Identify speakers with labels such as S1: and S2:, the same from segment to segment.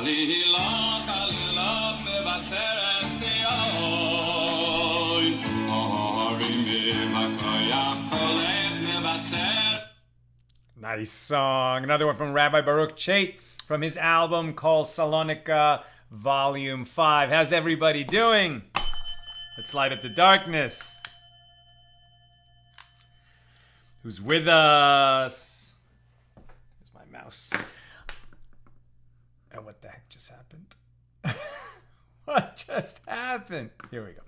S1: Nice song. Another one from Rabbi Baruch Chait from his album called Salonika Volume 5. How's everybody doing? Let's light up the darkness. Who's with us? There's my mouse. Oh, what the heck just happened? What just happened? Here we go.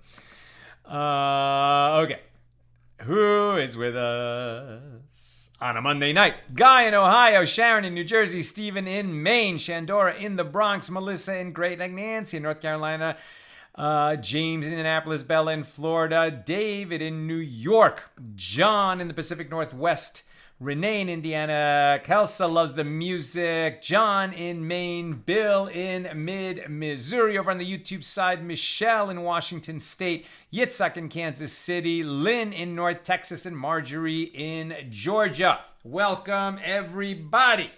S1: Okay. Who is with us on a Monday night? Guy in Ohio, Sharon in New Jersey, Stephen in Maine, Shandora in the Bronx, Melissa in Great Neck, Nancy in North Carolina, James in Indianapolis, Bella in Florida, David in New York, John in the Pacific Northwest, Renee in Indiana, Kelsa loves the music, John in Maine, Bill in mid-Missouri, over on the YouTube side, Michelle in Washington State, Yitzhak in Kansas City, Lynn in North Texas, and Marjorie in Georgia. Welcome, everybody.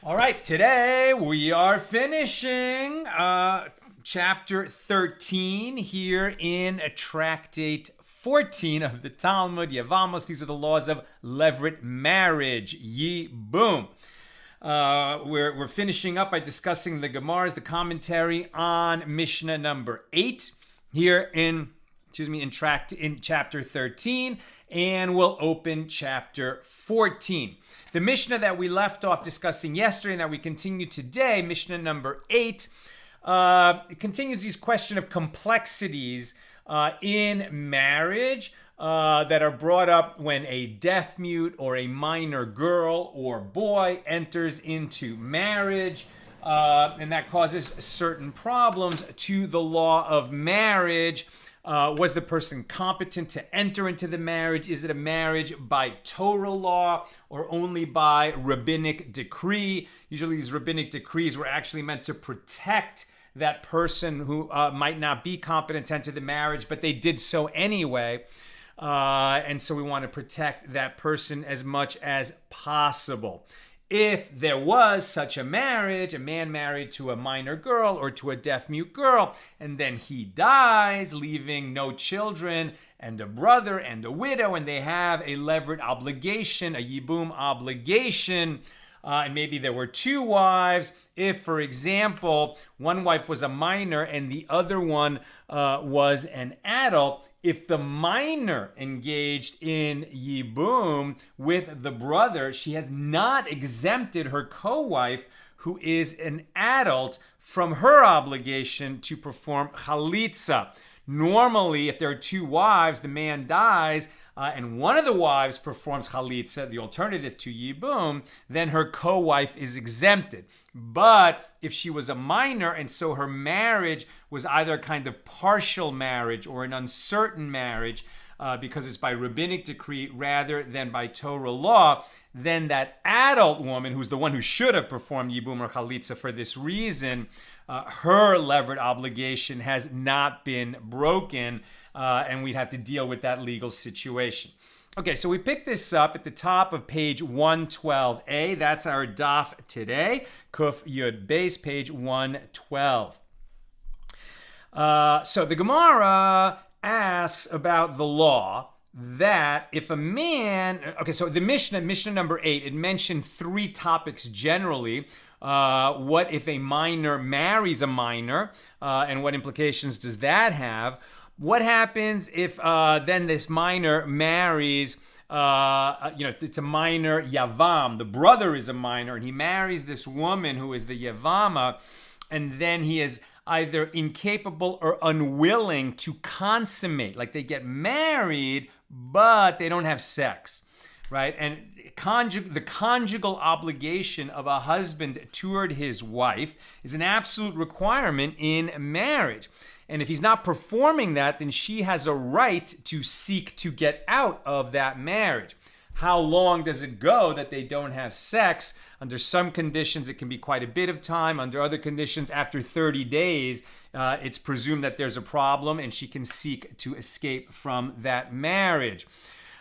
S1: All right, today we are finishing chapter 13 here in Tractate 14 of the Talmud, Yevamos. These are the laws of Leverett marriage, yibum. We're finishing up by discussing the Gemaras, the commentary on MIshna number 8 here in chapter 13, and we'll open chapter 14. The MIshna that we left off discussing yesterday and that we continue today, MIshna number 8, it continues these question of complexities in marriage that are brought up when a deaf mute or a minor girl or boy enters into marriage, and that causes certain problems to the law of marriage. Was the person competent to enter into the marriage? Is it a marriage by Torah law or only by rabbinic decree? Usually these rabbinic decrees were actually meant to protect that person who might not be competent to enter the marriage, but they did so anyway. And so we want to protect that person as much as possible. If there was such a marriage, a man married to a minor girl or to a deaf-mute girl, and then he dies, leaving no children and a brother and a widow, and they have a Leverett obligation, a yibum obligation, and maybe there were two wives. If, for example, one wife was a minor and the other one was an adult, if the minor engaged in yibum with the brother, she has not exempted her co-wife, who is an adult, from her obligation to perform chaltizah. Normally, if there are two wives, the man dies, and one of the wives performs chaltizah, the alternative to yibum, then her co-wife is exempted. But if she was a minor and so her marriage was either a kind of partial marriage or an uncertain marriage, because it's by rabbinic decree rather than by Torah law, then that adult woman, who's the one who should have performed yibum or chaltizah for this reason, her Leverett obligation has not been broken, and we'd have to deal with that legal situation. Okay, so we picked this up at the top of page 112a. That's our daf today. Kuf Yud Beis, page 112. So the Gemara asks about the law that if a man... Okay, so the MIshna number 8, it mentioned three topics generally. What if a minor marries a minor, and what implications does that have? What happens if then this minor marries, it's a minor yavam. The brother is a minor, and he marries this woman who is the yevama, and then he is either incapable or unwilling to consummate. Like they get married, but they don't have sex, right? And the conjugal obligation of a husband toward his wife is an absolute requirement in marriage. And if he's not performing that, then she has a right to seek to get out of that marriage. How long does it go that they don't have sex? Under some conditions, it can be quite a bit of time. Under other conditions, after 30 days, it's presumed that there's a problem and she can seek to escape from that marriage.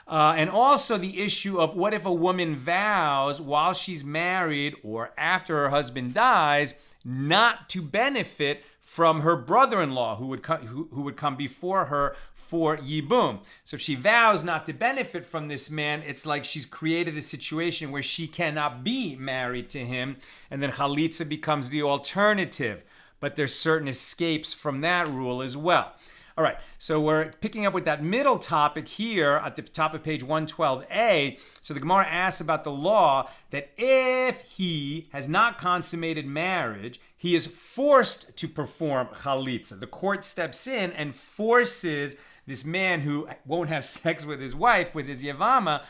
S1: And also the issue of what if a woman vows while she's married or after her husband dies not to benefit from her brother-in-law who would come before her for yibum. So if she vows not to benefit from this man, it's like she's created a situation where she cannot be married to him, and then chalitza becomes the alternative. But there's certain escapes from that rule as well. All right, so we're picking up with that middle topic here at the top of page 112a. So the Gemara asks about the law that if he has not consummated marriage, he is forced to perform chalitza. The court steps in and forces this man who won't have sex with his wife, with his yevama,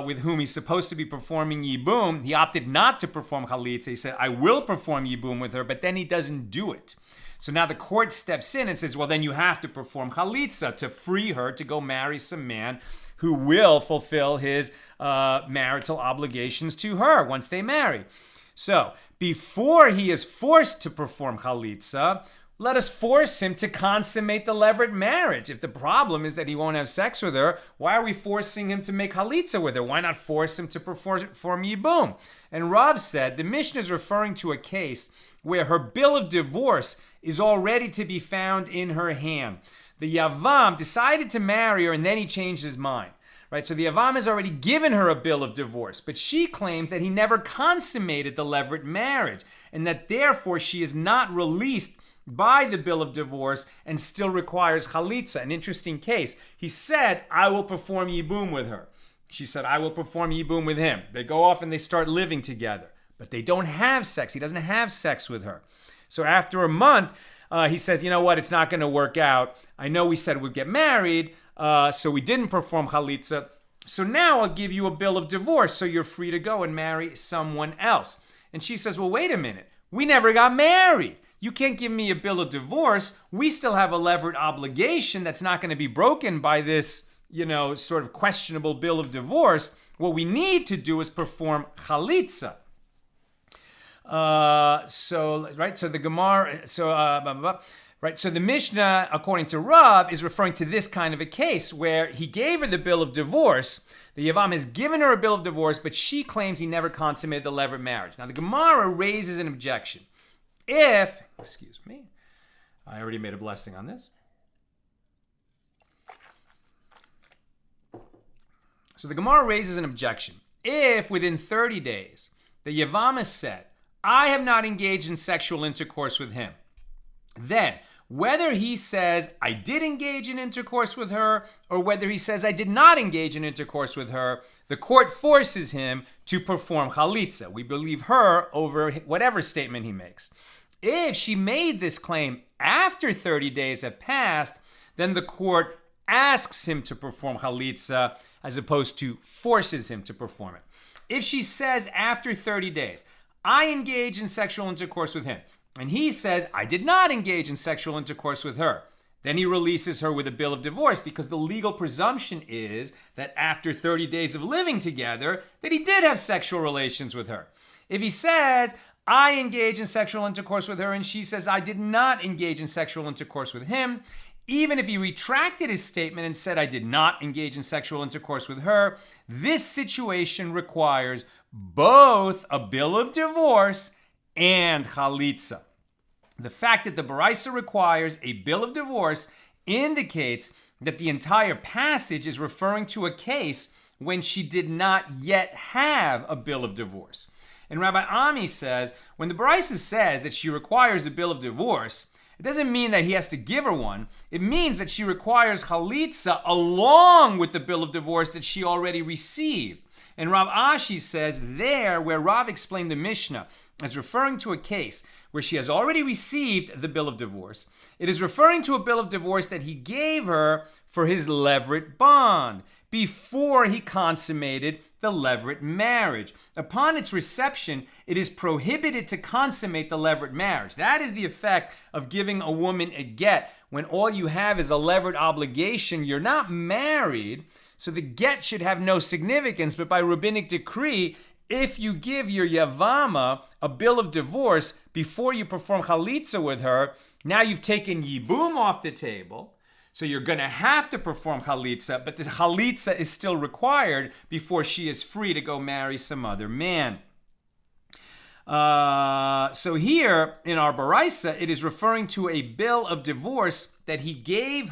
S1: with whom he's supposed to be performing yibum. He opted not to perform chalitza. He said, I will perform yibum with her, but then he doesn't do it. So now the court steps in and says, well, then you have to perform chalitza to free her to go marry some man who will fulfill his marital obligations to her once they marry. So before he is forced to perform chalitza, let us force him to consummate the Leverett marriage. If the problem is that he won't have sex with her, why are we forcing him to make chalitza with her? Why not force him to perform yibum? And Rav said the MIshna is referring to a case where her bill of divorce is already to be found in her hand. The yavam decided to marry her and then he changed his mind. Right, so the yavam has already given her a bill of divorce, but she claims that he never consummated the Leverett marriage and that therefore she is not released by the bill of divorce and still requires chalitza. An interesting case. He said, I will perform yibum with her. She said, I will perform yibum with him. They go off and they start living together, but they don't have sex. He doesn't have sex with her. So after a month, he says, you know what, it's not going to work out. I know we said we'd get married, so we didn't perform chalitza. So now I'll give you a bill of divorce so you're free to go and marry someone else. And she says, well, wait a minute. We never got married. You can't give me a bill of divorce. We still have a Leverett obligation that's not going to be broken by this, sort of questionable bill of divorce. What we need to do is perform chalitza. So the Gemara, so the MIshna, according to Rav, is referring to this kind of a case where he gave her the bill of divorce. The yavam has given her a bill of divorce, but she claims he never consummated the Leverett marriage. Now the Gemara raises an objection. I already made a blessing on this. So the Gemara raises an objection. If within 30 days the yevama said, I have not engaged in sexual intercourse with him, then whether he says I did engage in intercourse with her or whether he says I did not engage in intercourse with her, the court forces him to perform chalitza. We believe her over whatever statement he makes. If she made this claim after 30 days have passed, then the court asks him to perform chalitza as opposed to forces him to perform it. If she says after 30 days, I engage in sexual intercourse with him, and he says, I did not engage in sexual intercourse with her, then he releases her with a bill of divorce because the legal presumption is that after 30 days of living together, that he did have sexual relations with her. If he says, I engage in sexual intercourse with her, and she says, I did not engage in sexual intercourse with him, even if he retracted his statement and said, I did not engage in sexual intercourse with her, this situation requires both a bill of divorce and chalitza. The fact that the Baraisa requires a bill of divorce indicates that the entire passage is referring to a case when she did not yet have a bill of divorce. And Rabbi Ami says, when the Baraisa says that she requires a bill of divorce, it doesn't mean that he has to give her one. It means that she requires chalitza along with the bill of divorce that she already received. And Rav Ashi says there, where Rav explained the MIshna as referring to a case where she has already received the bill of divorce, it is referring to a bill of divorce that he gave her for his Leverett bond before he consummated the Leverett marriage. Upon its reception, it is prohibited to consummate the Leverett marriage. That is the effect of giving a woman a get when all you have is a Leverett obligation. You're not married, so the get should have no significance, but by rabbinic decree, if you give your yevama a bill of divorce before you perform chalitza with her, now you've taken yibum off the table, So you're going to have to perform chalitza, but the chalitza is still required before she is free to go marry some other man. So here in our baraisa, it is referring to a bill of divorce that he gave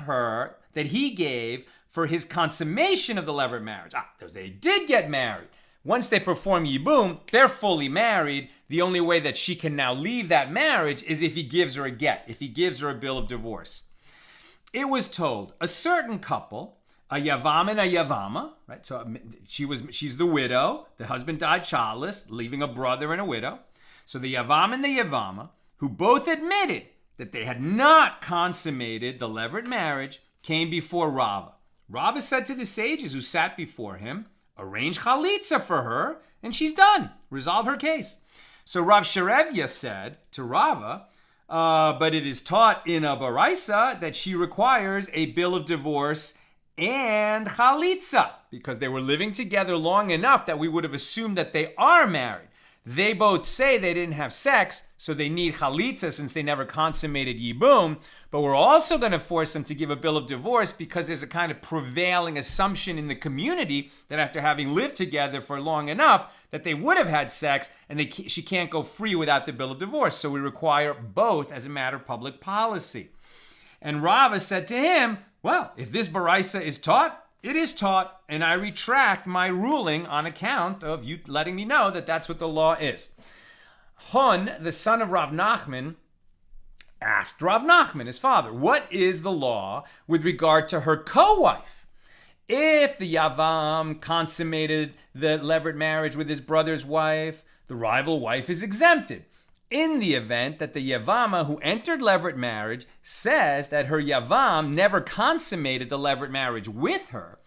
S1: for his consummation of the Leverett marriage. They did get married. Once they perform yibum, they're fully married. The only way that she can now leave that marriage is if he gives her a get, if he gives her a bill of divorce. It was told a certain couple, a yavam and a yevama, right? So she's the widow. The husband died childless, leaving a brother and a widow. So the yavam and the yevama, who both admitted that they had not consummated the Leverett marriage, came before Rava. Rava said to the sages who sat before him, arrange chalitza for her, and she's done. Resolve her case. So Rav Sherevya said to Rava, but it is taught in a baraisa that she requires a bill of divorce and chalitza, because they were living together long enough that we would have assumed that they are married. They both say they didn't have sex, so they need chalitza since they never consummated yibum, but we're also going to force them to give a bill of divorce because there's a kind of prevailing assumption in the community that after having lived together for long enough that they would have had sex and she can't go free without the bill of divorce. So we require both as a matter of public policy. And Rava said to him, well, if this baraisa is taught, it is taught, and I retract my ruling on account of you letting me know that that's what the law is. Hun, the son of Rav Nachman, asked Rav Nachman, his father, what is the law with regard to her co-wife? If the yavam consummated the Leverett marriage with his brother's wife, the rival wife is exempted. In the event that the yevama who entered Leverett marriage says that her yavam never consummated the Leverett marriage with her,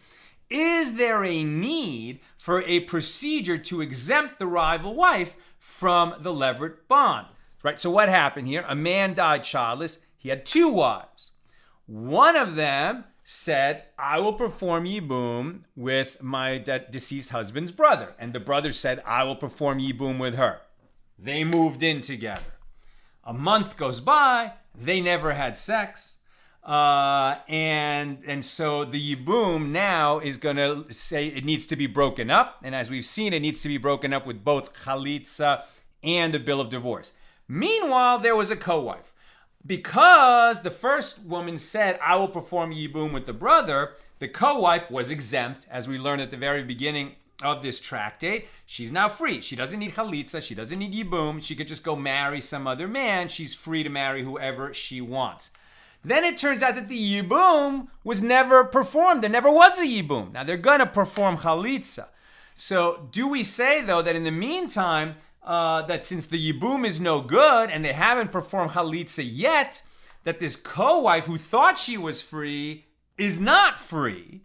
S1: is there a need for a procedure to exempt the rival wife from the Leverett bond? Right. So what happened here? A man died childless. He had two wives. One of them said, I will perform yibum with my deceased husband's brother. And the brother said, I will perform yibum with her. They moved in together. A month goes by, they never had sex. And so the yibum now is going to say it needs to be broken up. And as we've seen, it needs to be broken up with both chalitza and a bill of divorce. Meanwhile, there was a co-wife. Because the first woman said, I will perform yibum with the brother, the co-wife was exempt, as we learned at the very beginning of this tractate. She's now free. She doesn't need chalitza. She doesn't need yibum. She could just go marry some other man. She's free to marry whoever she wants. Then it turns out that the yibum was never performed. There never was a yibum. Now they're going to perform chalitza. So do we say, though, that in the meantime, that since the yibum is no good and they haven't performed chalitza yet, that this co-wife who thought she was free is not free?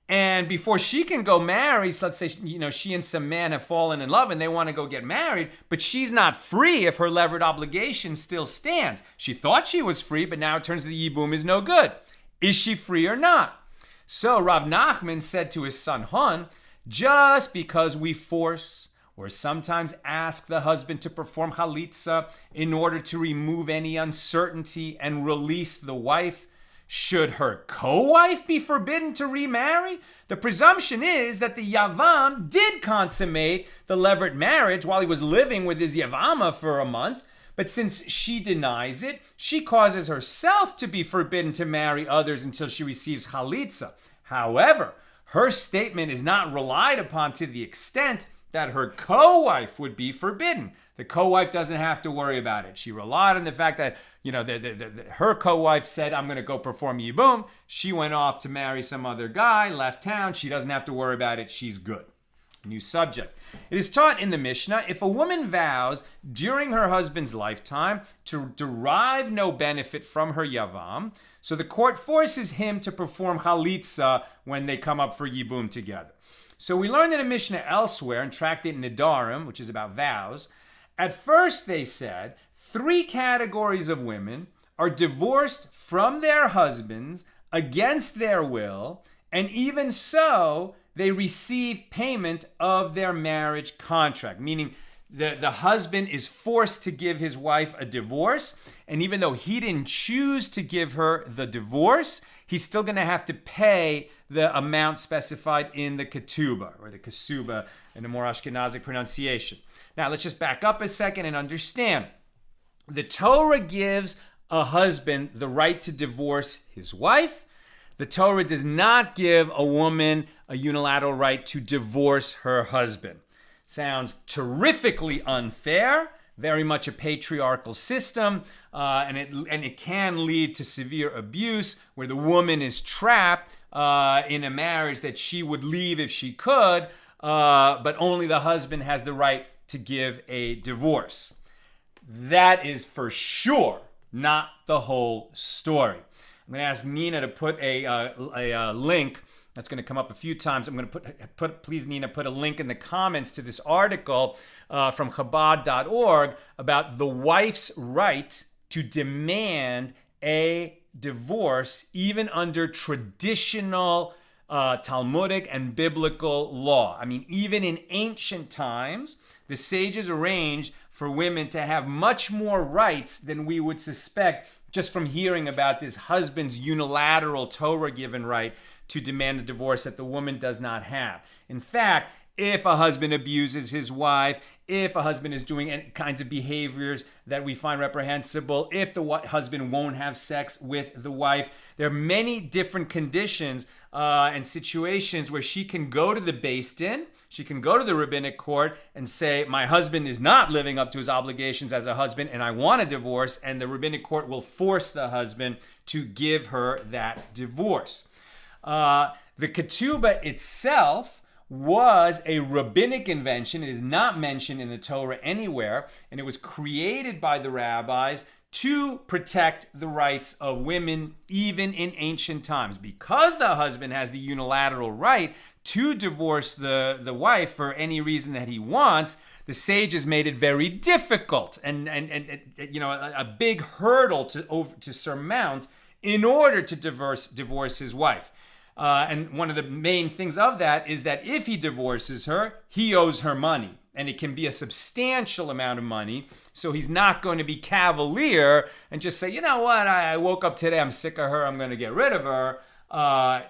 S1: And before she can go marry, so let's say, she and some man have fallen in love and they want to go get married, but she's not free if her Leverett obligation still stands. She thought she was free, but now it turns out the yibum is no good. Is she free or not? So Rav Nachman said to his son Hun, just because we force or sometimes ask the husband to perform chalitza in order to remove any uncertainty and release the wife, should her co-wife be forbidden to remarry? The presumption is that the yavam did consummate the Leverett marriage while he was living with his yevama for a month, but since she denies it, she causes herself to be forbidden to marry others until she receives chalitza. However, her statement is not relied upon to the extent that her co-wife would be forbidden. The co-wife doesn't have to worry about it. She relied on the fact that, her co-wife said, I'm going to go perform yibum. She went off to marry some other guy, left town. She doesn't have to worry about it. She's good. New subject. It is taught in the MIshna, if a woman vows during her husband's lifetime to derive no benefit from her yavam, so the court forces him to perform chalitza when they come up for yibum together. So we learned in a MIshna elsewhere in Tractate Nedarim, which is about vows. At first they said 3 categories of women are divorced from their husbands against their will, and even so, they receive payment of their marriage contract, meaning the husband is forced to give his wife a divorce, and even though he didn't choose to give her the divorce, he's still going to have to pay the amount specified in the ketubah, or the kasuba in a more Ashkenazic pronunciation. Now, let's just back up a second and understand. The Torah gives a husband the right to divorce his wife. The Torah does not give a woman a unilateral right to divorce her husband. Sounds terrifically unfair, very much a patriarchal system, and it can lead to severe abuse where the woman is trapped in a marriage that she would leave if she could, but only the husband has the right to give a divorce. That is for sure not the whole story. I'm going to ask Nina to put a link that's going to come up a few times. I'm going to please, Nina, put a link in the comments to this article from Chabad.org about the wife's right to demand a divorce even under traditional Talmudic and biblical law. I mean, even in ancient times, the sages arranged for women to have much more rights than we would suspect just from hearing about this husband's unilateral Torah-given right to demand a divorce that the woman does not have. In fact, if a husband abuses his wife, if a husband is doing any kinds of behaviors that we find reprehensible, if the husband won't have sex with the wife, there are many different conditions and situations where she can go to the Beis Din, she can go to the rabbinic court and say, my husband is not living up to his obligations as a husband and I want a divorce, and the rabbinic court will force the husband to give her that divorce. The ketubah itself was a rabbinic invention. It is not mentioned in the Torah anywhere, and it was created by the rabbis to protect the rights of women even in ancient times. Because the husband has the unilateral right to divorce the wife for any reason that he wants, the sages made it very difficult and a big hurdle to surmount in order to divorce his wife. And one of the main things of that is that if he divorces her, he owes her money. And it can be a substantial amount of money. So he's not going to be cavalier and just say, you know what, I woke up today, I'm sick of her, I'm going to get rid of her.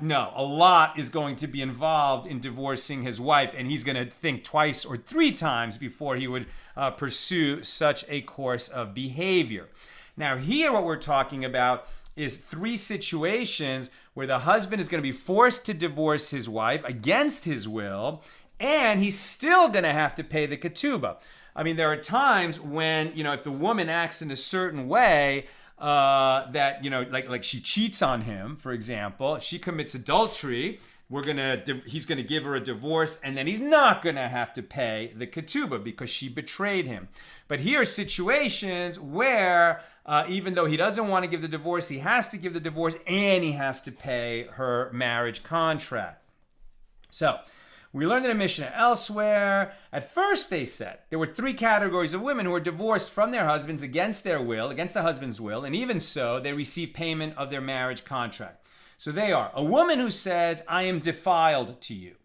S1: No, a lot is going to be involved in divorcing his wife, and he's going to think twice or three times before he would pursue such a course of behavior. Now here what we're talking about is three situations where the husband is going to be forced to divorce his wife against his will, and he's still going to have to pay the ketubah. I mean, there are times when, if the woman acts in a certain way, that, like she cheats on him, for example, if she commits adultery, he's going to give her a divorce, and then he's not going to have to pay the ketubah because she betrayed him. But here are situations where even though he doesn't want to give the divorce, he has to give the divorce and he has to pay her marriage contract. So we learned in MIshna elsewhere. At first they said there were three categories of women who were divorced from their husbands against their will, against the husband's will, and even so they receive payment of their marriage contract. So they are a woman who says, I am defiled to you.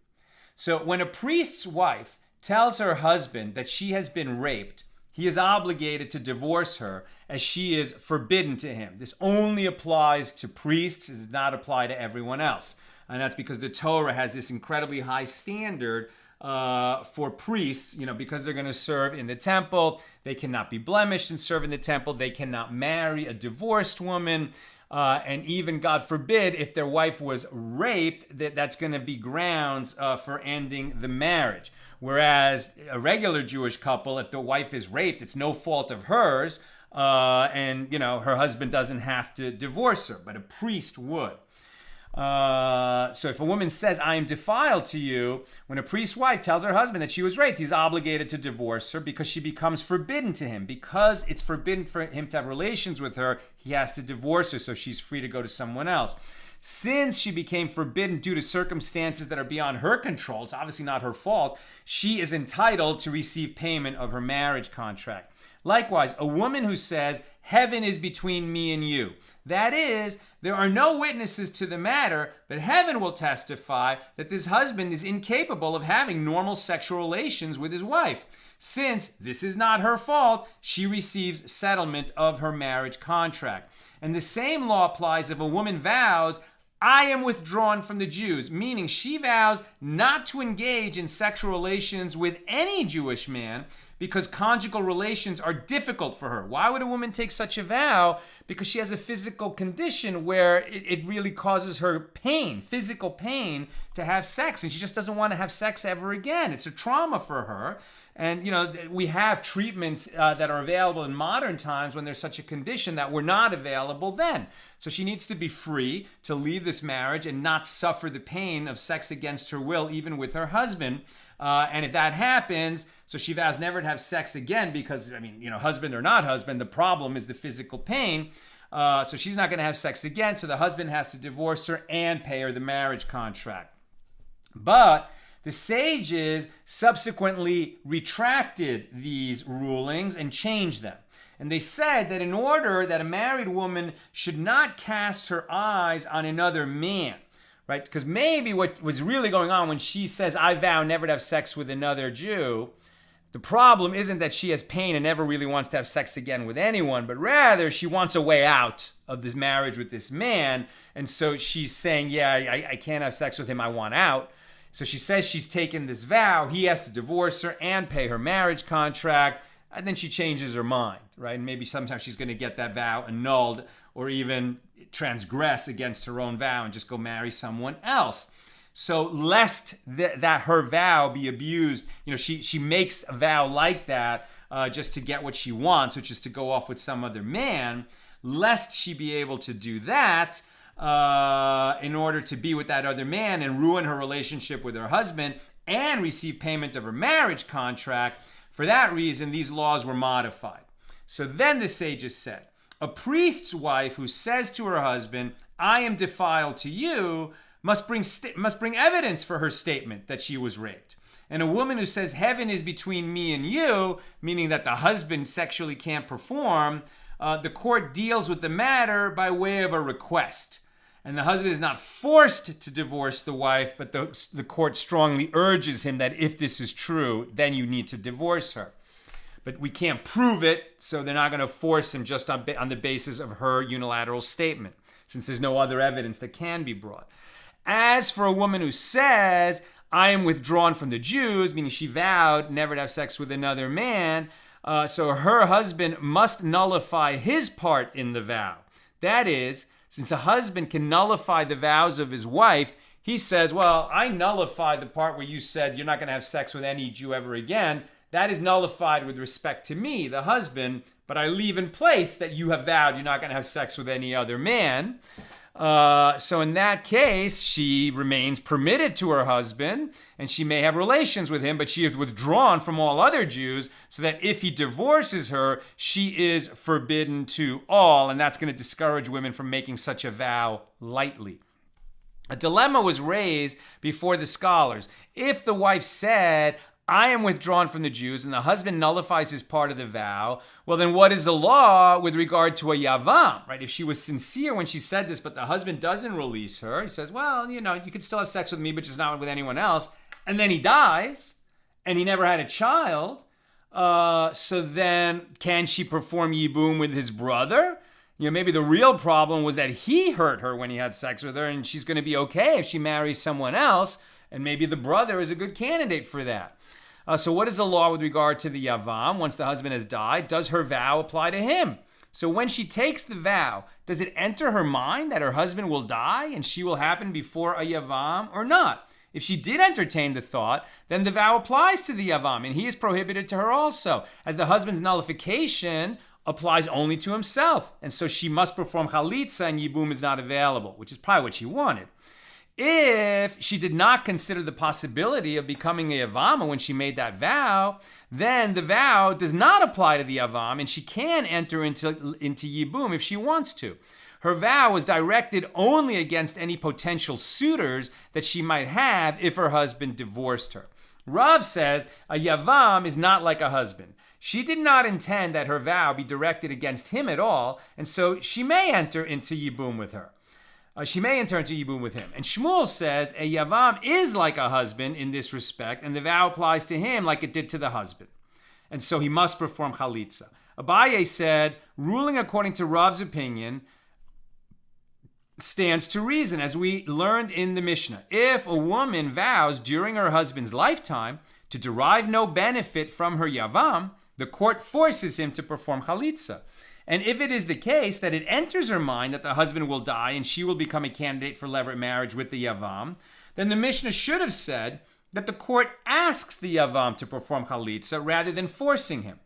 S1: So when a priest's wife tells her husband that she has been raped, he is obligated to divorce her as she is forbidden to him. This only applies to priests. It does not apply to everyone else. And that's because the Torah has this incredibly high standard for priests, because they're going to serve in the temple. They cannot be blemished and serve in the temple. They cannot marry a divorced woman. And even, God forbid, if their wife was raped, that's going to be grounds for ending the marriage. Whereas a regular Jewish couple, if the wife is raped, it's no fault of hers, and her husband doesn't have to divorce her, but a priest would. So if a woman says, I am defiled to you, when a priest's wife tells her husband that she was raped, he's obligated to divorce her because she becomes forbidden to him. Because it's forbidden for him to have relations with her, he has to divorce her so she's free to go to someone else. Since she became forbidden due to circumstances that are beyond her control, it's obviously not her fault, she is entitled to receive payment of her marriage contract. Likewise, a woman who says, heaven is between me and you. That is, there are no witnesses to the matter, but heaven will testify that this husband is incapable of having normal sexual relations with his wife. Since this is not her fault, she receives settlement of her marriage contract. And the same law applies if a woman vows, I am withdrawn from the Jews, meaning she vows not to engage in sexual relations with any Jewish man because conjugal relations are difficult for her. Why would a woman take such a vow? Because she has a physical condition where it really causes her pain, physical pain, to have sex, and she just doesn't want to have sex ever again. It's a trauma for her. And, we have treatments that are available in modern times when there's such a condition that were not available then. So she needs to be free to leave this marriage and not suffer the pain of sex against her will, even with her husband. And if that happens, so she vows never to have sex again because, husband or not husband, the problem is the physical pain. So she's not going to have sex again. So the husband has to divorce her and pay her the marriage contract. But the sages subsequently retracted these rulings and changed them. And they said that in order that a married woman should not cast her eyes on another man, right? Because maybe what was really going on when she says, I vow never to have sex with another Jew, the problem isn't that she has pain and never really wants to have sex again with anyone, but rather she wants a way out of this marriage with this man. And so she's saying, I can't have sex with him, I want out. So she says she's taken this vow, he has to divorce her and pay her marriage contract, and then she changes her mind, right? And maybe sometimes she's going to get that vow annulled or even transgress against her own vow and just go marry someone else. So lest that her vow be abused, she makes a vow like that just to get what she wants, which is to go off with some other man, lest she be able to do that, in order to be with that other man and ruin her relationship with her husband and receive payment of her marriage contract. For that reason, these laws were modified. So then the sages said, a priest's wife who says to her husband, I am defiled to you, must bring evidence for her statement that she was raped. And a woman who says heaven is between me and you, meaning that the husband sexually can't perform, the court deals with the matter by way of a request. And the husband is not forced to divorce the wife, but the court strongly urges him that if this is true, then you need to divorce her. But we can't prove it, so they're not going to force him just on the basis of her unilateral statement, since there's no other evidence that can be brought. As for a woman who says, I am withdrawn from the Jews, meaning she vowed never to have sex with another man, so her husband must nullify his part in the vow. That is, since a husband can nullify the vows of his wife, he says, well, I nullify the part where you said you're not going to have sex with any Jew ever again. That is nullified with respect to me, the husband, but I leave in place that you have vowed you're not going to have sex with any other man. So in that case, she remains permitted to her husband, and she may have relations with him, but she is withdrawn from all other Jews, so that if he divorces her, she is forbidden to all, and that's going to discourage women from making such a vow lightly. A dilemma was raised before the scholars. If the wife said, I am withdrawn from the Jews, and the husband nullifies his part of the vow, well, then what is the law with regard to a yavam, right? If she was sincere when she said this, but the husband doesn't release her, he says, well, you could still have sex with me, but just not with anyone else, and then he dies, and he never had a child, so then can she perform yibum with his brother? Maybe the real problem was that he hurt her when he had sex with her, and she's going to be okay if she marries someone else, and maybe the brother is a good candidate for that. So what is the law with regard to the yavam? Once the husband has died, does her vow apply to him? So when she takes the vow, does it enter her mind that her husband will die and she will happen before a yavam or not? If she did entertain the thought, then the vow applies to the yavam, and he is prohibited to her also, as the husband's nullification applies only to himself. And so she must perform chaltizah and yibum is not available, which is probably what she wanted. If she did not consider the possibility of becoming a yevama when she made that vow, then the vow does not apply to the yavam, and she can enter into yibum if she wants to. Her vow was directed only against any potential suitors that she might have if her husband divorced her. Rav says a yavam is not like a husband. She did not intend that her vow be directed against him at all, and so she may enter into yibum with her. She may enter into yibum with him. And Shmuel says a yavam is like a husband in this respect, and the vow applies to him like it did to the husband. And so he must perform chaltizah. Abaye said, ruling according to Rav's opinion, stands to reason, as we learned in the Mishnah. If a woman vows during her husband's lifetime to derive no benefit from her yavam, the court forces him to perform chaltizah. And if it is the case that it enters her mind that the husband will die and she will become a candidate for Leverett marriage with the yavam, then the Mishnah should have said that the court asks the yavam to perform chaltizah rather than forcing him.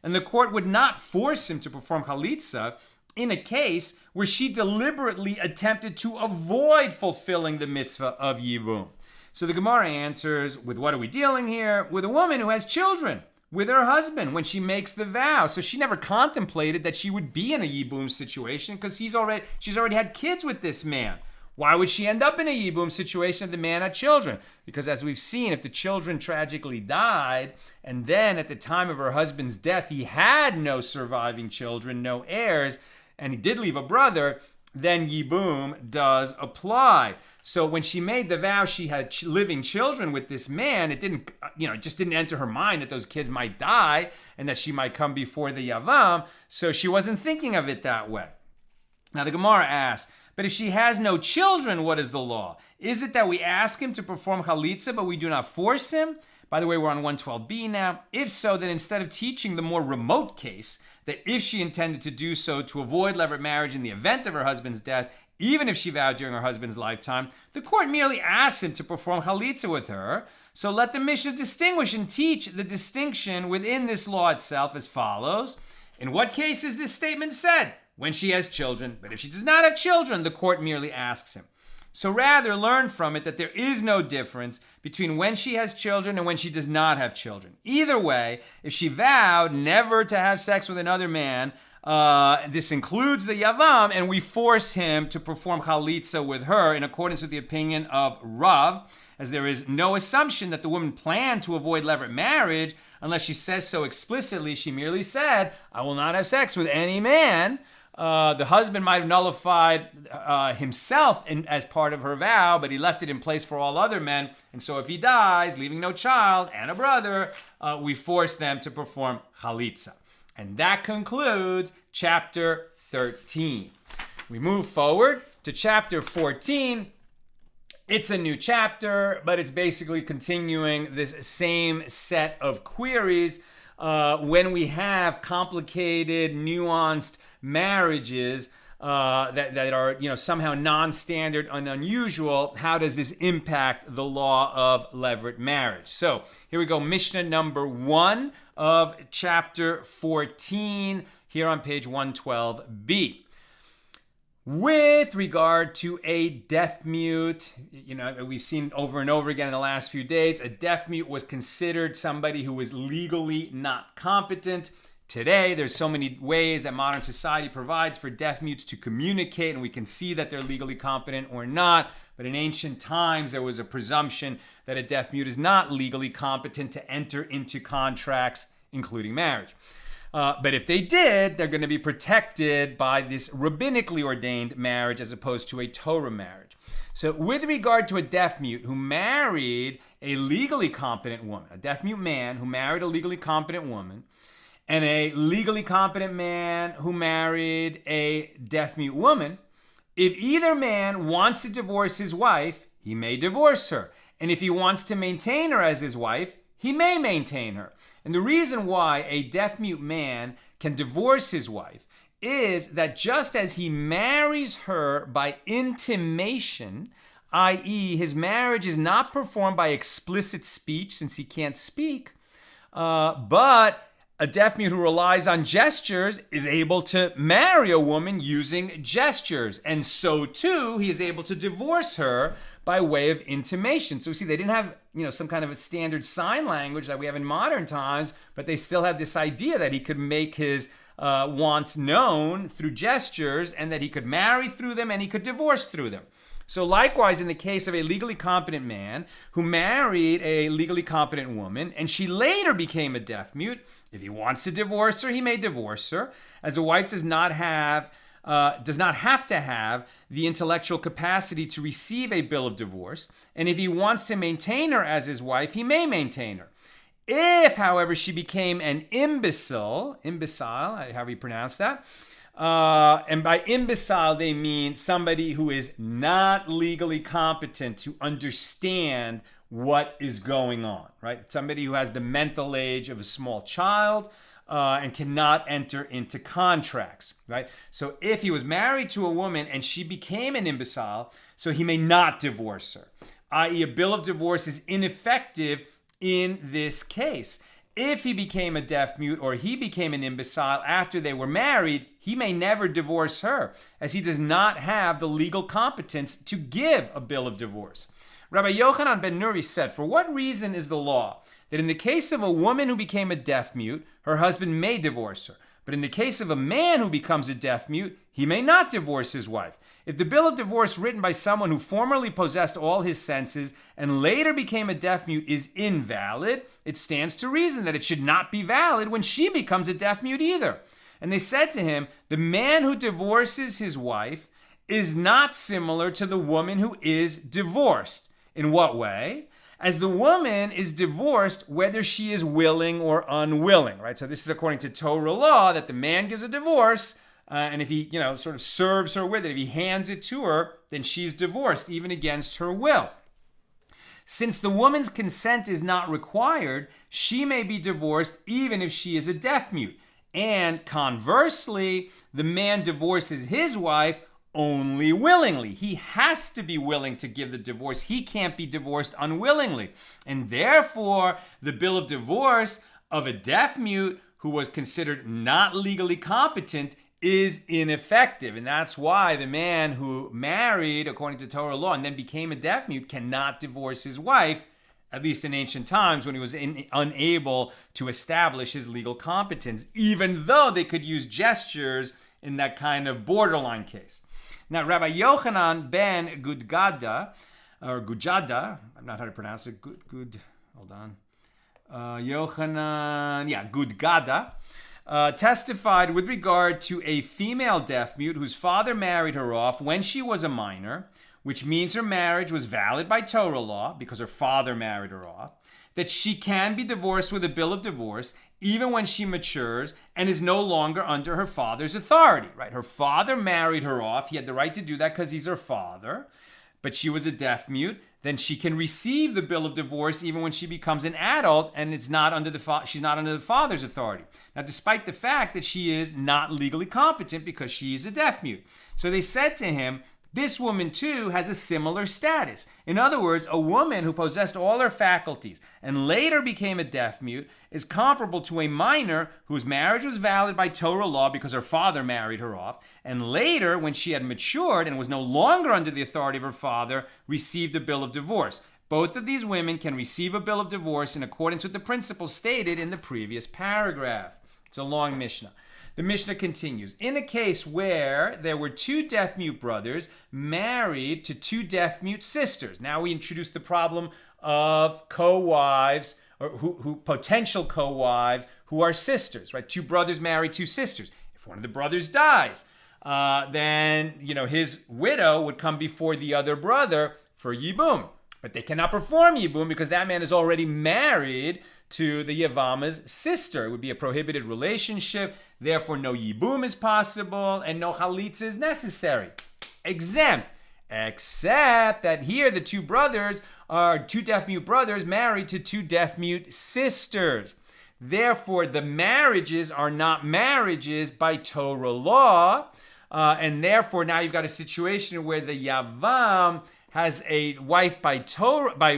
S1: And the court would not force him to perform chaltizah in a case where she deliberately attempted to avoid fulfilling the mitzvah of yibum. So the Gemara answers, with what are we dealing here? With a woman who has children with her husband when she makes the vow. So she never contemplated that she would be in a yibum situation because she's already had kids with this man. Why would she end up in a yibum situation if the man had children? Because as we've seen, if the children tragically died, and then at the time of her husband's death, he had no surviving children, no heirs, and he did leave a brother, then yibum does apply. So when she made the vow, she had living children with this man. It didn't, it just didn't enter her mind that those kids might die and that she might come before the yavam. So she wasn't thinking of it that way. Now the Gemara asks, but if she has no children, what is the law? Is it that we ask him to perform chaltizah, but we do not force him? By the way, we're on 112b now. If so, then instead of teaching the more remote case, that if she intended to do so to avoid Leverett marriage in the event of her husband's death, even if she vowed during her husband's lifetime, the court merely asks him to perform chaltizah with her. So let the Mishnah distinguish and teach the distinction within this law itself as follows. In what case is this statement said? When she has children. But if she does not have children, the court merely asks him. So rather learn from it that there is no difference between when she has children and when she does not have children. Either way, if she vowed never to have sex with another man, this includes the yavam, and we force him to perform chaltizah with her in accordance with the opinion of Rav, as there is no assumption that the woman planned to avoid Leverett marriage unless she says so explicitly. She merely said, I will not have sex with any man. The husband might have nullified himself as part of her vow, but he left it in place for all other men. And so if he dies, leaving no child and a brother, we force them to perform chaltizah. And that concludes chapter 13. We move forward to chapter 14. It's a new chapter, but it's basically continuing this same set of queries. When we have complicated, nuanced marriages that are somehow non-standard and unusual, how does this impact the law of Leverett marriage? So here we go, Mishnah number 1 of chapter 14, here on page 112b. With regard to a deaf mute, we've seen over and over again in the last few days, a deaf mute was considered somebody who was legally not competent. Today, there's so many ways that modern society provides for deaf mutes to communicate, and we can see that they're legally competent or not. But in ancient times, there was a presumption that a deaf mute is not legally competent to enter into contracts, including marriage. But if they did, they're going to be protected by this rabbinically ordained marriage as opposed to a Torah marriage. So with regard to a deaf mute who married a legally competent woman, a deaf mute man who married a legally competent woman, and a legally competent man who married a deaf mute woman, if either man wants to divorce his wife, he may divorce her. And if he wants to maintain her as his wife, he may maintain her. And the reason why a deaf mute man can divorce his wife is that just as he marries her by intimation, i.e., his marriage is not performed by explicit speech since he can't speak, but a deaf mute who relies on gestures is able to marry a woman using gestures. And so too, he is able to divorce her by way of intimation. So we see they didn't have, some kind of a standard sign language that we have in modern times, but they still had this idea that he could make his wants known through gestures and that he could marry through them and he could divorce through them. So likewise, in the case of a legally competent man who married a legally competent woman and she later became a deaf mute, if he wants to divorce her, he may divorce her, as a wife does not have to have the intellectual capacity to receive a bill of divorce. And if he wants to maintain her as his wife, he may maintain her. If, however, she became an imbecile, however you pronounce that, And by imbecile, they mean somebody who is not legally competent to understand what is going on, right? Somebody who has the mental age of a small child and cannot enter into contracts, right? So if he was married to a woman and she became an imbecile, so he may not divorce her, i.e. a bill of divorce is ineffective in this case. If he became a deaf mute or he became an imbecile after they were married, he may never divorce her, as he does not have the legal competence to give a bill of divorce. Rabbi Yochanan ben Nuri said, for what reason is the law that in the case of a woman who became a deaf mute, her husband may divorce her, but in the case of a man who becomes a deaf mute, he may not divorce his wife? If the bill of divorce written by someone who formerly possessed all his senses and later became a deaf mute is invalid, it stands to reason that it should not be valid when she becomes a deaf mute either. And they said to him, the man who divorces his wife is not similar to the woman who is divorced. In what way? As the woman is divorced whether she is willing or unwilling, right? So this is according to Torah law that the man gives a divorce, and if he, sort of serves her with it, if he hands it to her, then she's divorced, even against her will. Since the woman's consent is not required, she may be divorced even if she is a deaf mute. And conversely, the man divorces his wife only willingly. He has to be willing to give the divorce. He can't be divorced unwillingly. And therefore, the bill of divorce of a deaf mute who was considered not legally competent is ineffective. And that's why the man who married according to Torah law and then became a deaf mute cannot divorce his wife, at least in ancient times when he was unable to establish his legal competence, even though they could use gestures in that kind of borderline case. Now, Rabbi Yochanan ben Gudjada, I'm not how to pronounce it, Gudjada, testified with regard to a female deaf mute whose father married her off when she was a minor, which means her marriage was valid by Torah law because her father married her off, that she can be divorced with a bill of divorce even when she matures and is no longer under her father's authority, right? Her father married her off. He had the right to do that because he's her father, but she was a deaf mute. Then she can receive the bill of divorce even when she becomes an adult and she's not under the father's authority. Now, despite the fact that she is not legally competent because she is a deaf mute. So they said to him, this woman too has a similar status. In other words, a woman who possessed all her faculties and later became a deaf mute is comparable to a minor whose marriage was valid by Torah law because her father married her off, and later, when she had matured and was no longer under the authority of her father, received a bill of divorce. Both of these women can receive a bill of divorce in accordance with the principles stated in the previous paragraph. It's a long Mishnah. The Mishnah continues. In a case where there were two deaf-mute brothers married to two deaf-mute sisters. Now we introduce the problem of co-wives, or who potential co-wives who are sisters, right? Two brothers marry two sisters. If one of the brothers dies, then his widow would come before the other brother for yibum. But they cannot perform yibum because that man is already married to the yevama's sister. It would be a prohibited relationship. Therefore, no yibum is possible and no chalitza is necessary. Exempt. Except that here the two brothers are two deaf-mute brothers married to two deaf-mute sisters. Therefore, the marriages are not marriages by Torah law. And therefore, now you've got a situation where the yavam has a wife by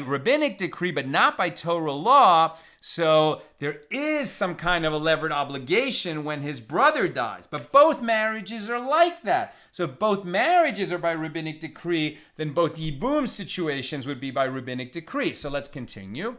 S1: rabbinic decree, but not by Torah law. So there is some kind of a Leverett obligation when his brother dies. But both marriages are like that. So if both marriages are by rabbinic decree, then both yibum situations would be by rabbinic decree. So let's continue.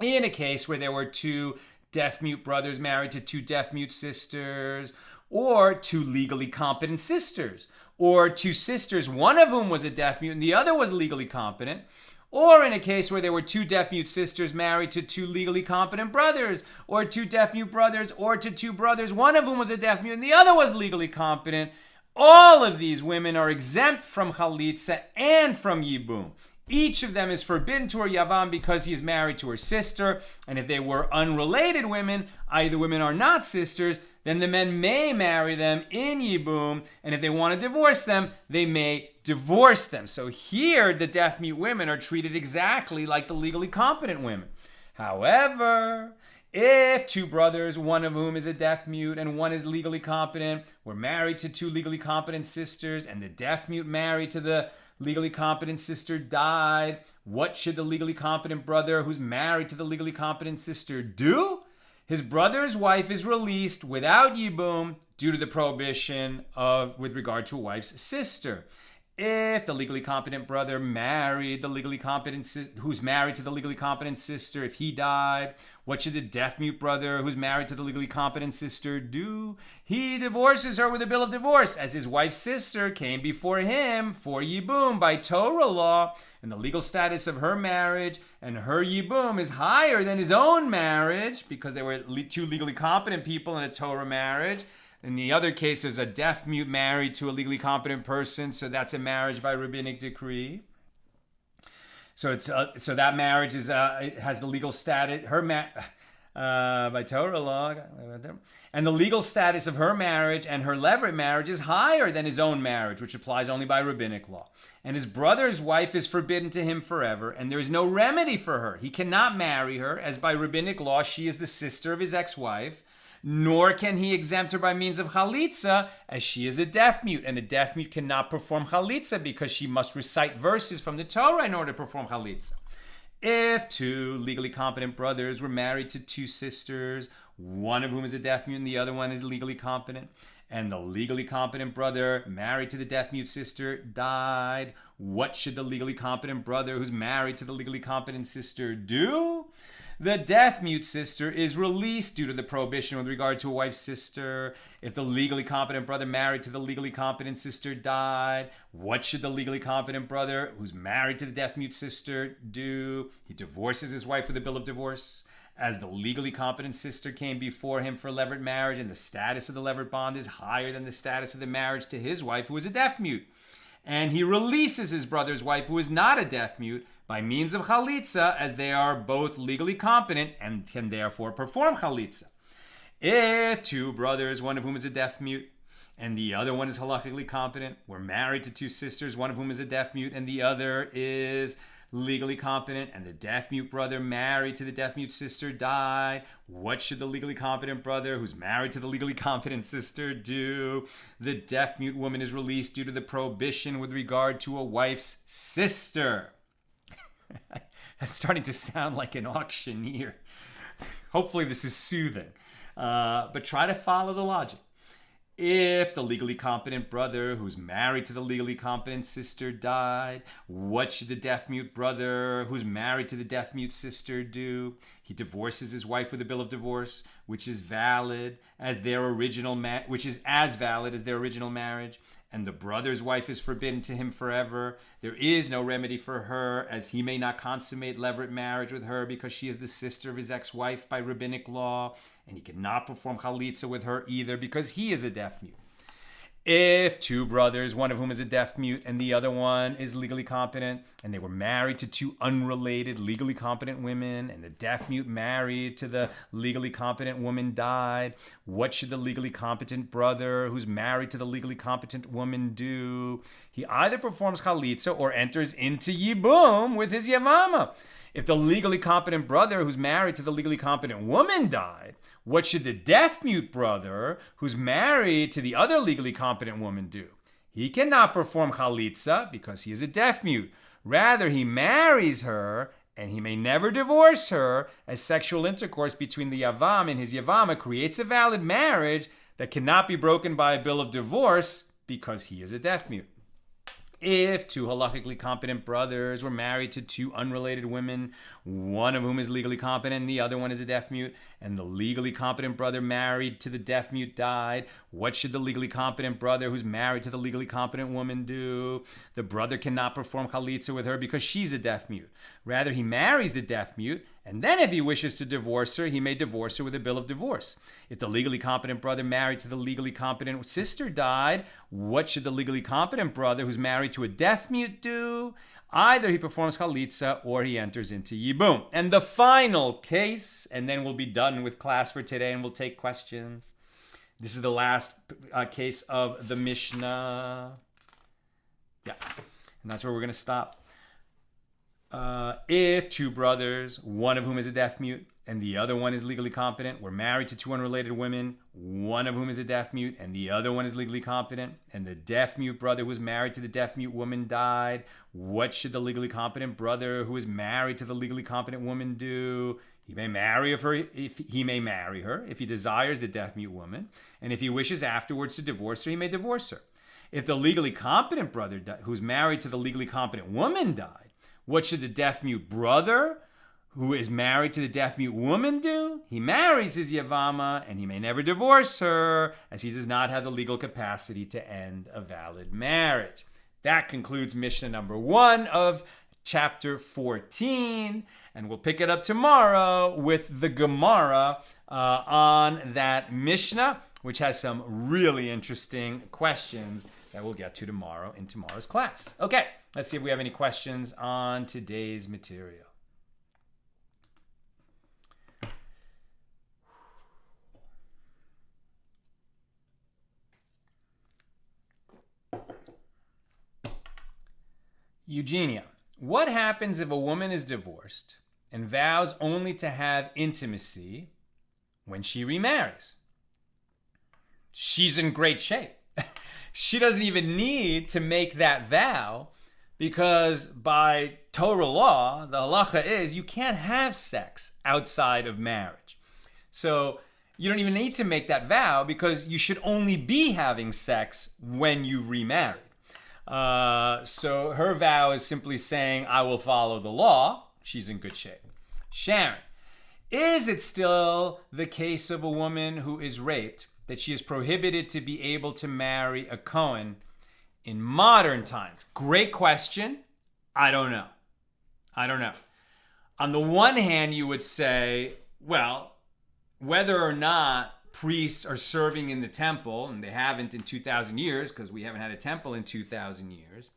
S1: In a case where there were two deaf-mute brothers married to two deaf-mute sisters, or two legally competent sisters, or two sisters, one of whom was a deaf mute and the other was legally competent, or in a case where there were two deaf mute sisters married to two legally competent brothers, or two deaf mute brothers, or to two brothers, one of whom was a deaf mute and the other was legally competent, all of these women are exempt from chalitza and from yibum. Each of them is forbidden to her yavam because he is married to her sister. And if they were unrelated women, i.e. the women are not sisters, then the men may marry them in yibum. And if they want to divorce them, they may divorce them. So here, the deaf-mute women are treated exactly like the legally competent women. However, if two brothers, one of whom is a deaf-mute and one is legally competent, were married to two legally competent sisters, and the deaf-mute married to the legally competent sister died, what should the legally competent brother who's married to the legally competent sister do? His brother's wife is released without yibum due to the prohibition with regard to a wife's sister. If the legally competent brother married the legally competent who's married to the legally competent sister, if he died, what should the deaf-mute brother who's married to the legally competent sister do? He divorces her with a bill of divorce, as his wife's sister came before him for yibum by Torah law, and the legal status of her marriage and her yibum is higher than his own marriage because they were two legally competent people in a Torah marriage. In the other case, there's a deaf-mute married to a legally competent person, so that's a marriage by rabbinic decree. So that marriage has the legal status by Torah law, and the legal status of her marriage and her Leverett marriage is higher than his own marriage, which applies only by rabbinic law. And his brother's wife is forbidden to him forever, and there is no remedy for her. He cannot marry her, as by rabbinic law she is the sister of his ex-wife. Nor can he exempt her by means of chaltizah, as she is a deaf-mute, and a deaf-mute cannot perform chaltizah because she must recite verses from the Torah in order to perform chaltizah. If two legally competent brothers were married to two sisters, one of whom is a deaf-mute and the other one is legally competent, and the legally competent brother married to the deaf-mute sister died, what should the legally competent brother who's married to the legally competent sister do? The deaf-mute sister is released due to the prohibition with regard to a wife's sister. If the legally competent brother married to the legally competent sister died, what should the legally competent brother who's married to the deaf-mute sister do? He divorces his wife with a bill of divorce. As the legally competent sister came before him for Leverett marriage, and the status of the Leverett bond is higher than the status of the marriage to his wife, who is a deaf-mute. And he releases his brother's wife, who is not a deaf-mute, by means of chaltizah, as they are both legally competent and can therefore perform chaltizah. If two brothers, one of whom is a deaf-mute and the other one is halakhically competent, were married to two sisters, one of whom is a deaf-mute and the other is legally competent, and the deaf-mute brother married to the deaf-mute sister died, what should the legally competent brother who's married to the legally competent sister do? The deaf-mute woman is released due to the prohibition with regard to a wife's sister. I'm starting to sound like an auctioneer. Hopefully this is soothing. But try to follow the logic. If the legally competent brother who's married to the legally competent sister died, what should the deaf-mute brother who's married to the deaf-mute sister do? He divorces his wife with a bill of divorce, which is valid as their original which is as valid as their original marriage. And the brother's wife is forbidden to him forever. There is no remedy for her, as he may not consummate Leverett marriage with her because she is the sister of his ex-wife by rabbinic law, and he cannot perform chaltizah with her either because he is a deaf-mute. If two brothers, one of whom is a deaf-mute and the other one is legally competent, and they were married to two unrelated legally competent women, and the deaf-mute married to the legally competent woman died, what should the legally competent brother who's married to the legally competent woman do? He either performs chaltizah or enters into yibum with his yevama. If the legally competent brother who's married to the legally competent woman died, what should the deaf-mute brother who's married to the other legally competent woman do? He cannot perform chaltizah because he is a deaf-mute. Rather, he marries her, and he may never divorce her, as sexual intercourse between the yavam and his yevama creates a valid marriage that cannot be broken by a bill of divorce because he is a deaf-mute. If two halakhically competent brothers were married to two unrelated women, one of whom is legally competent and the other one is a deaf-mute, and the legally competent brother married to the deaf-mute died, what should the legally competent brother who's married to the legally competent woman do? The brother cannot perform chaltizah with her because she's a deaf-mute. Rather, he marries the deaf-mute, And then if he wishes to divorce her, he may divorce her with a bill of divorce. If the legally competent brother married to the legally competent sister died, what should the legally competent brother who's married to a deaf mute do? Either he performs chaltizah or he enters into yibum. And the final case, and then we'll be done with class for today and we'll take questions. This is the last case of the MIshna. Yeah, and that's where we're going to stop. If two brothers, one of whom is a deaf mute and the other one is legally competent, were married to two unrelated women, one of whom is a deaf mute and the other one is legally competent, and the deaf mute brother who was married to the deaf mute woman died, what should the legally competent brother who is married to the legally competent woman do? He may marry her if he desires the deaf mute woman, and if he wishes afterwards to divorce her, he may divorce her. If the legally competent brother who's married to the legally competent woman died, what should the deaf mute brother who is married to the deaf mute woman do? He marries his yevama and he may never divorce her, as he does not have the legal capacity to end a valid marriage. That concludes MIshna number 1 of chapter 14, and we'll pick it up tomorrow with the Gemara on that MIshna, which has some really interesting questions that we'll get to tomorrow in tomorrow's class. Okay, let's see if we have any questions on today's material. Eugenia, what happens if a woman is divorced and vows only to have intimacy when she remarries? She's in great shape. She doesn't even need to make that vow because by Torah law, the halacha is you can't have sex outside of marriage. So you don't even need to make that vow because you should only be having sex when you've remarried. So her vow is simply saying, I will follow the law. She's in good shape. Sharon, is it still the case of a woman who is raped that she is prohibited to be able to marry a Cohen in modern times? Great question. I don't know. On the one hand, you would say, well, whether or not priests are serving in the temple, and they haven't in 2,000 years because we haven't had a temple in 2,000 years.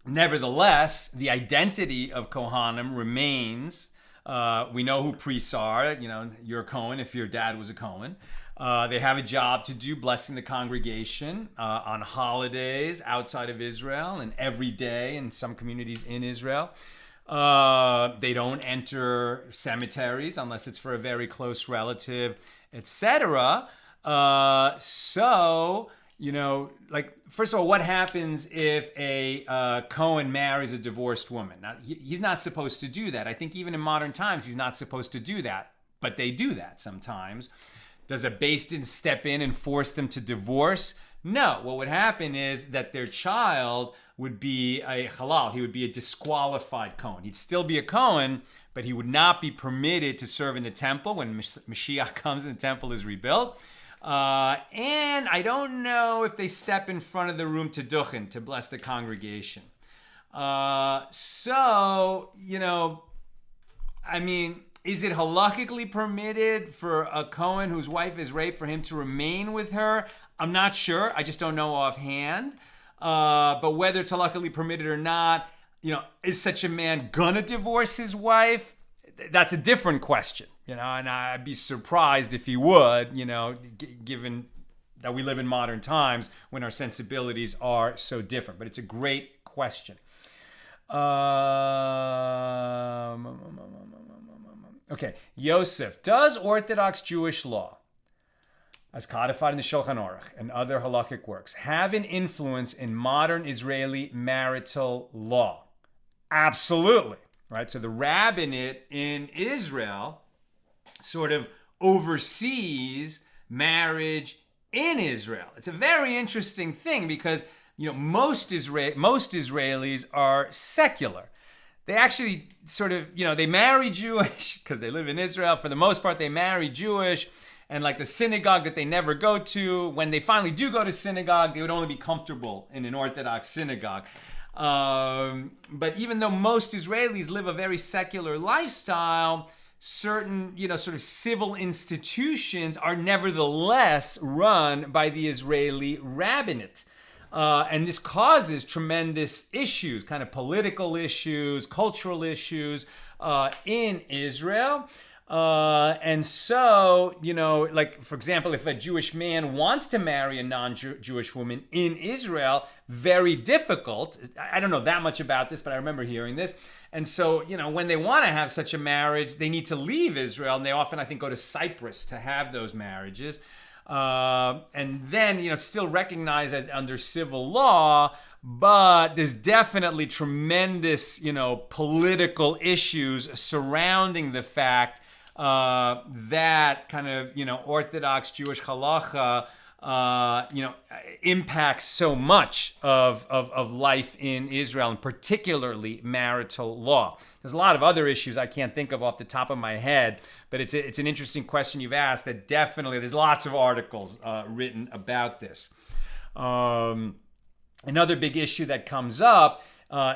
S1: Nevertheless, the identity of Kohanim remains. We know who priests are. You know, you're a Kohen if your dad was a Kohen. They have a job to do, blessing the congregation on holidays outside of Israel and every day in some communities in Israel. They don't enter cemeteries unless it's for a very close relative, etc. So, you know, like, first of all, what happens if a Cohen marries a divorced woman? Now, he's not supposed to do that. I think even in modern times, he's not supposed to do that, but they do that sometimes. Does a Beis Din step in and force them to divorce? No. What would happen is that their child would be a halal. He would be a disqualified Cohen. He'd still be a Cohen, but he would not be permitted to serve in the temple when Mashiach comes and the temple is rebuilt. And I don't know if they step in front of the room to duchen, to bless the congregation. So, you know, I mean, is it halakhically permitted for a Cohen whose wife is raped for him to remain with her? I'm not sure. I just don't know offhand. But whether it's halakhically permitted or not, you know, is such a man gonna divorce his wife? That's a different question, you know, and I'd be surprised if he would, you know, given that we live in modern times when our sensibilities are so different. But it's a great question. Okay, Yosef, does Orthodox Jewish law, as codified in the Shulchan Aruch and other halakhic works, have an influence in modern Israeli marital law? Absolutely, right? So the rabbinate in Israel sort of oversees marriage in Israel. It's a very interesting thing because, you know, most Israelis are secular. They actually sort of, you know, they marry Jewish because they live in Israel. For the most part, they marry Jewish. And like the synagogue that they never go to, when they finally do go to synagogue, they would only be comfortable in an Orthodox synagogue. But even though most Israelis live a very secular lifestyle, certain, sort of civil institutions are nevertheless run by the Israeli rabbinate. And this causes tremendous issues, kind of political issues, cultural issues in Israel. And so, like, for example, if a Jewish man wants to marry a non-Jewish woman in Israel, very difficult. I don't know that much about this, but I remember hearing this. And so, when they want to have such a marriage, they need to leave Israel. And they often, I think, go to Cyprus to have those marriages. And then, it's still recognized as under civil law, but there's definitely tremendous, political issues surrounding the fact that kind of, Orthodox Jewish halacha, impacts so much of life in Israel, and particularly marital law. There's a lot of other issues I can't think of off the top of my head, but it's an interesting question you've asked that definitely, there's lots of articles written about this. Another big issue that comes up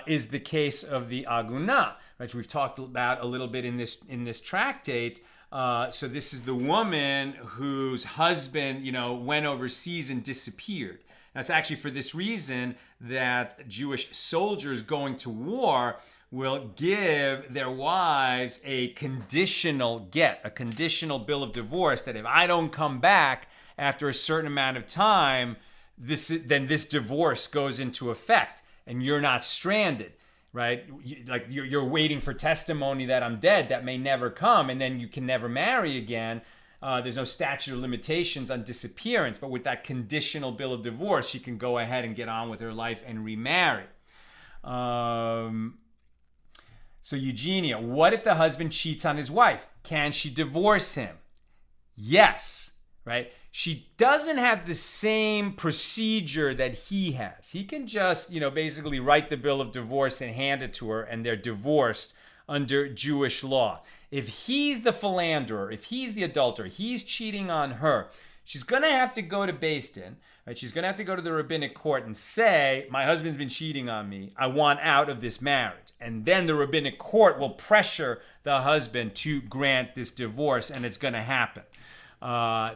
S1: is the case of the aguna, which we've talked about a little bit in this tractate. So this is the woman whose husband, went overseas and disappeared. Now, it's actually for this reason that Jewish soldiers going to war will give their wives a conditional get, a conditional bill of divorce, that if I don't come back after a certain amount of time, then this divorce goes into effect and you're not stranded. Right? Like you're waiting for testimony that I'm dead that may never come, and then you can never marry again. There's no statute of limitations on disappearance, but with that conditional bill of divorce, she can go ahead and get on with her life and remarry. So Eugenia, what if the husband cheats on his wife? Can she divorce him? Yes, right? She doesn't have the same procedure that he has. He can just, basically write the bill of divorce and hand it to her, and they're divorced under Jewish law. If he's the philanderer, if he's the adulterer, he's cheating on her, she's going to have to go to Beis Din, right? She's going to have to go to the rabbinic court and say, my husband's been cheating on me. I want out of this marriage. And then the rabbinic court will pressure the husband to grant this divorce, and it's going to happen.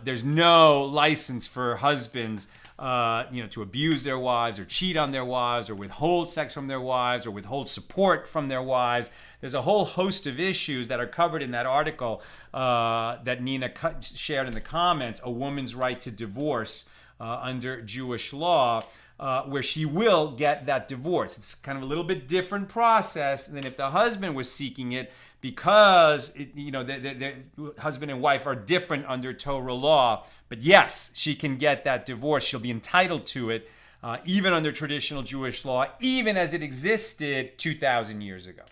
S1: There's no license for husbands, to abuse their wives or cheat on their wives or withhold sex from their wives or withhold support from their wives. There's a whole host of issues that are covered in that article that Nina shared in the comments, A Woman's Right to Divorce under Jewish law, where she will get that divorce. It's kind of a little bit different process than if the husband was seeking it, because the husband and wife are different under Torah law. But yes, she can get that divorce. She'll be entitled to it, even under traditional Jewish law, even as it existed 2,000 years ago.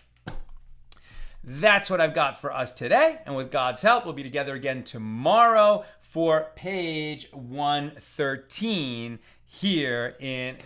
S1: That's what I've got for us today. And with God's help, we'll be together again tomorrow for page 113 here in